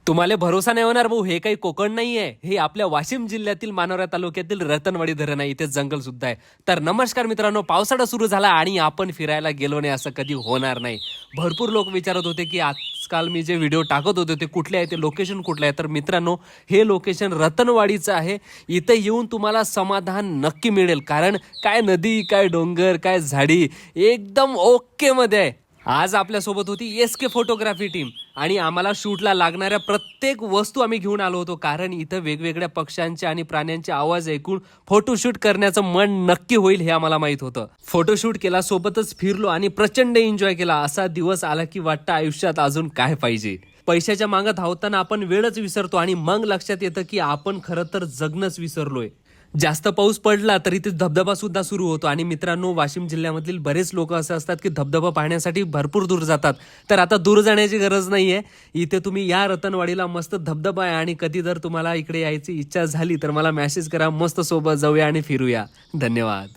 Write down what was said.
तुम्हाला भरोसा नाही होणार भाऊ, हे काही कोकण नाहीये, हे आपल्या वाशिम जिल्ह्यातील मानोरा तालुक्यातील रतनवाडी धरण आहे. इथे जंगल सुद्धा आहे. तर नमस्कार मित्रांनो, पावसाळा सुरू झाला आणि आपण फिरायला गेलो नाही असं कधी होणार नाही. भरपूर लोक विचारत होते की आजकाल मी जे व्हिडिओ टाकत होते ते कुठले आहे, ते लोकेशन कुठलं आहे. तर मित्रांनो, हे लोकेशन रतनवाडीचं आहे. इथे येऊन तुम्हाला समाधान नक्की मिळेल, कारण काय नदी, काय डोंगर, काय झाडी, एकदम ओके मध्ये आहे. आज आपल्यासोबत होती SK फोटोग्राफी टीम आणि आम्हाला शूटला लागणाऱ्या प्रत्येक वस्तू आम्ही घेऊन आलो होतो, कारण इथं वेगवेगळ्या पक्ष्यांचे आणि प्राण्यांचे आवाज ऐकून फोटोशूट करण्याचं मन नक्की होईल हे आम्हाला माहित होतं. फोटोशूट केला, सोबतच फिरलो आणि प्रचंड एन्जॉय केला. असा दिवस आला की वाटतं आयुष्यात अजून काय पाहिजे. पैशाच्या मागं धावताना आपण वेळच विसरतो आणि मग लक्षात येतं की आपण खरं तर जगणंच विसरलोय. जास्त पाऊस पडला तरी ते धबधबा सुद्धा सुरू होतो. आणि मित्रांनो, वाशिम जिल्ह्यामधील बरेच लोक असं असतात की धबधबा पाहण्यासाठी भरपूर दूर जातात. तर आता दूर जाण्याची गरज नाहीये, इथे तुम्ही या रतनवाडीला मस्त धबधबा आहे. आणि कधी जर तुम्हाला इकडे यायची इच्छा झाली तर मला मेसेज करा, मस्त सोबत जाऊया आणि फिरूया. धन्यवाद.